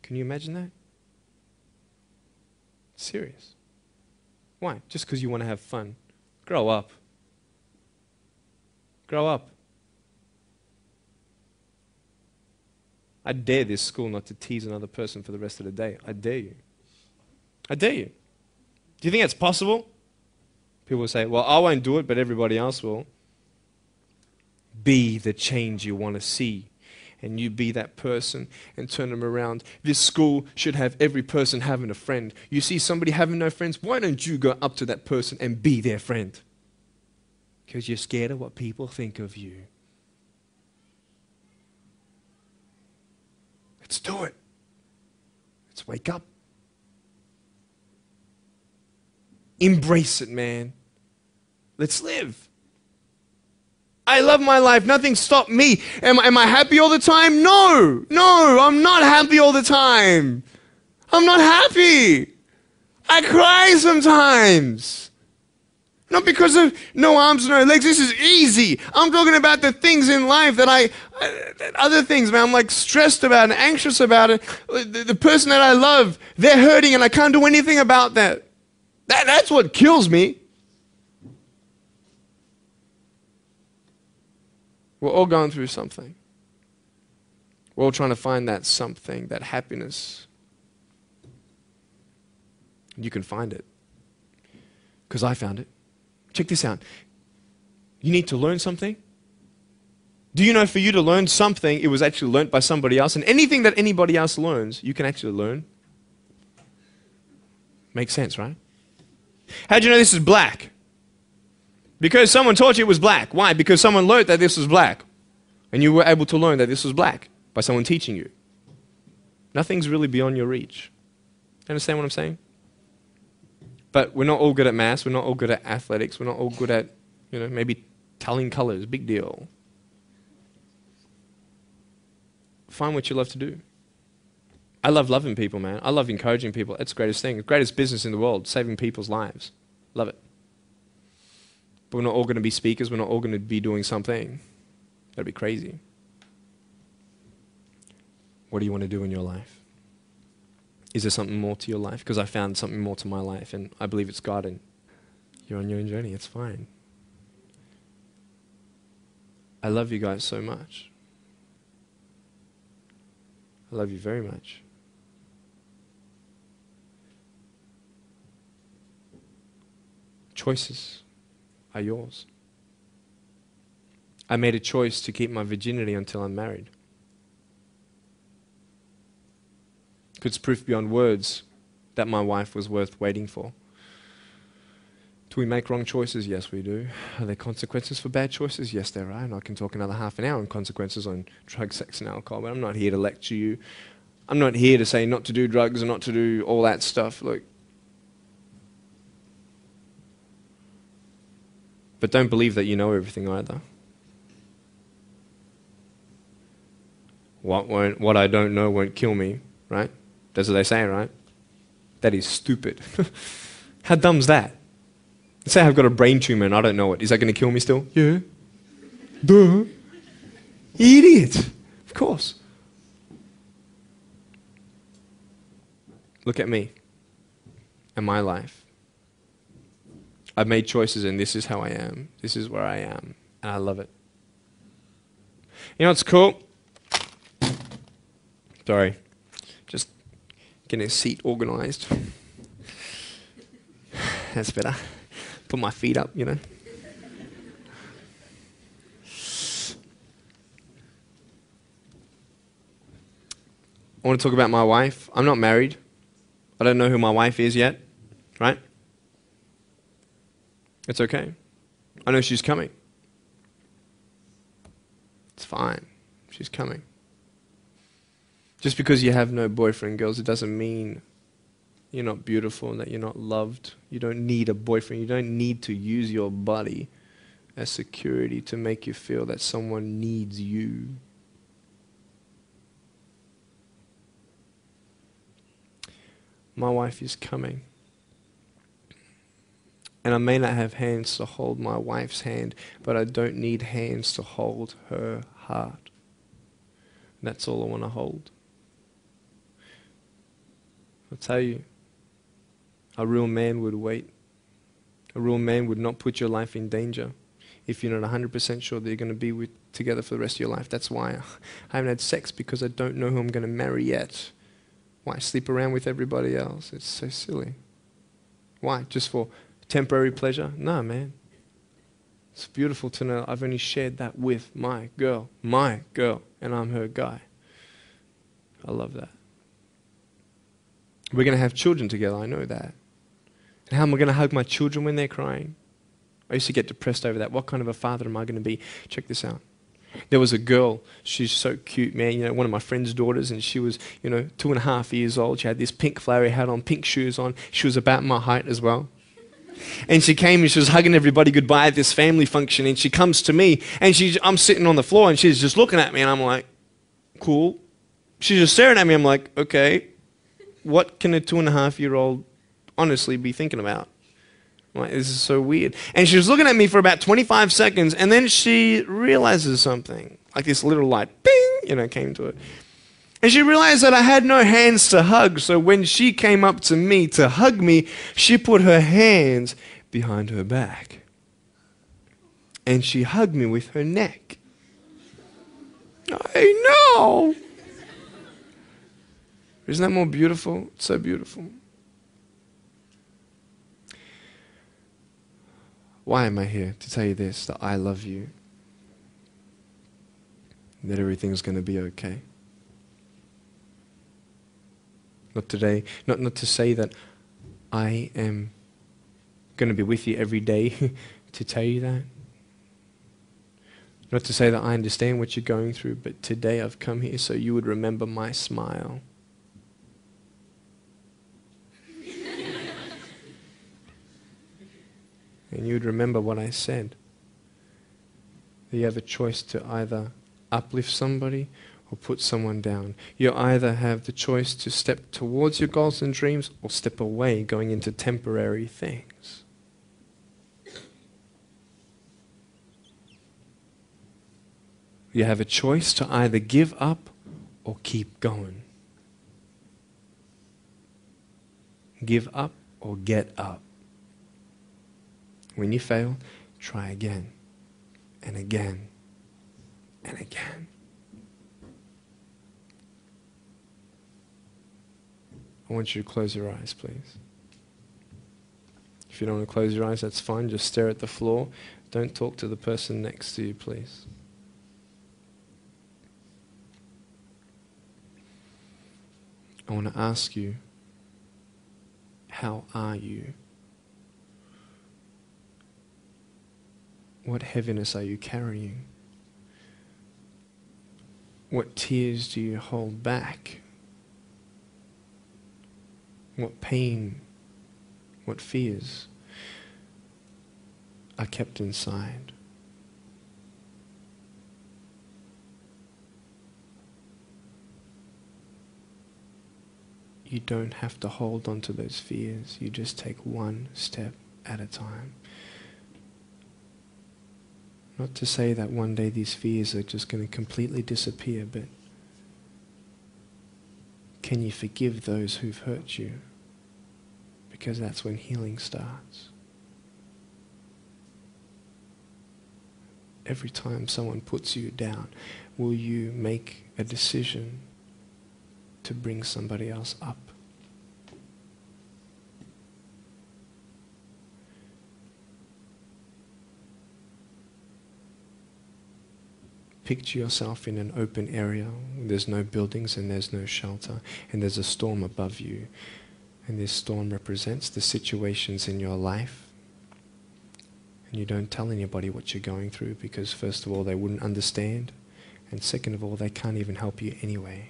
Can you imagine that? Serious. Why? Just because you want to have fun. Grow up. Grow up. I dare this school not to tease another person for the rest of the day. I dare you. I dare you. Do you think that's possible? People will say, well, I won't do it, but everybody else will. Be the change you want to see. And you be that person and turn them around. This school should have every person having a friend. You see somebody having no friends, why don't you go up to that person and be their friend? Because you're scared of what people think of you. Let's do it. Let's wake up. Embrace it, man. Let's live. I love my life. Nothing stopped me. Am I happy all the time? No. No, I'm not happy all the time. I'm not happy. I cry sometimes. Not because of no arms, no legs. This is easy. I'm talking about the things in life that other things, man, I'm like stressed about and anxious about it. The person that I love, they're hurting and I can't do anything about that. That's what kills me. We're all going through something. We're all trying to find that something, that happiness. You can find it. Because I found it. Check this out. You need to learn something. Do you know for you to learn something, it was actually learnt by somebody else? And anything that anybody else learns, you can actually learn. Makes sense, right? How do you know this is black? Because someone taught you it was black. Why? Because someone learned that this was black. And you were able to learn that this was black by someone teaching you. Nothing's really beyond your reach. Understand what I'm saying? But we're not all good at maths. We're not all good at athletics. We're not all good at, maybe telling colors. Big deal. Find what you love to do. I love loving people, man. I love encouraging people. It's the greatest thing. The greatest business in the world, saving people's lives. Love it. But we're not all going to be speakers. We're not all going to be doing something. That'd be crazy. What do you want to do in your life? Is there something more to your life? Because I found something more to my life, and I believe it's God, and you're on your own journey. It's fine. I love you guys so much. I love you very much. Choices are yours. I made a choice to keep my virginity until I'm married. It's proof beyond words that my wife was worth waiting for. Do we make wrong choices? Yes, we do. Are there consequences for bad choices? Yes, there are. And I can talk another half an hour on consequences on drugs, sex, and alcohol, but I'm not here to lecture you. I'm not here to say not to do drugs and not to do all that stuff. Look. But don't believe that you know everything either. What I don't know won't kill me, right? That's what they say, right? That is stupid. How dumb's that? Let's say I've got a brain tumor and I don't know it. Is that going to kill me still? Yeah. Duh. Idiot. Of course. Look at me and my life. I've made choices and this is how I am. This is where I am. And I love it. You know what's cool? Sorry. Just getting a seat organized. That's better. Put my feet up, I want to talk about my wife. I'm not married. I don't know who my wife is yet, right? It's okay. I know she's coming. It's fine. She's coming. Just because you have no boyfriend, girls, it doesn't mean you're not beautiful and that you're not loved. You don't need a boyfriend. You don't need to use your body as security to make you feel that someone needs you. My wife is coming. And I may not have hands to hold my wife's hand, but I don't need hands to hold her heart. That's all I want to hold. I'll tell you, a real man would wait. A real man would not put your life in danger if you're not 100% sure that you're going to be together for the rest of your life. That's why I haven't had sex, because I don't know who I'm going to marry yet. Why sleep around with everybody else? It's so silly. Why? Just for temporary pleasure? No, man. It's beautiful to know I've only shared that with my girl, and I'm her guy. I love that. We're going to have children together, I know that. And how am I going to hug my children when they're crying? I used to get depressed over that. What kind of a father am I going to be? Check this out. There was a girl, she's so cute, man, one of my friend's daughters, and she was, 2.5 years old. She had this pink flowery hat on, pink shoes on. She was about my height as well. And she came and she was hugging everybody goodbye at this family function, and she comes to me, and I'm sitting on the floor, and she's just looking at me, and I'm like, cool. She's just staring at me. I'm like, okay, what can a 2.5-year-old honestly be thinking about? Like, this is so weird. And she was looking at me for about 25 seconds, and then she realizes something. Like this little light, bing, came to it. And she realized that I had no hands to hug, so when she came up to me to hug me, she put her hands behind her back. And she hugged me with her neck. I know. Isn't that more beautiful? It's so beautiful. Why am I here? To tell you this, that I love you. That everything's going to be okay. Not today, not to say that I am going to be with you every day to tell you that. Not to say that I understand what you're going through, but today I've come here so you would remember my smile. And you would remember what I said. That you have a choice to either uplift somebody or put someone down. You either have the choice to step towards your goals and dreams or step away, going into temporary things. You have a choice to either give up or keep going. Give up or get up. When you fail, try again and again and again. I want you to close your eyes, please. If you don't want to close your eyes, that's fine. Just stare at the floor. Don't talk to the person next to you, please. I want to ask you, how are you? What heaviness are you carrying? What tears do you hold back? What pain, what fears are kept inside? You don't have to hold on to those fears. You just take one step at a time. Not to say that one day these fears are just going to completely disappear, but can you forgive those who've hurt you? Because that's when healing starts. Every time someone puts you down, will you make a decision to bring somebody else up? Picture yourself in an open area. There's no buildings and there's no shelter, and there's a storm above you. And this storm represents the situations in your life. And you don't tell anybody what you're going through, because first of all, they wouldn't understand. And second of all, they can't even help you anyway.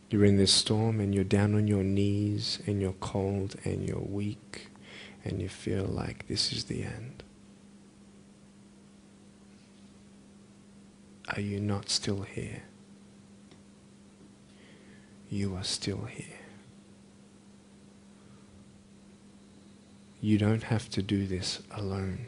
You're in this storm and you're down on your knees and you're cold and you're weak and you feel like this is the end. Are you not still here? You are still here. You don't have to do this alone.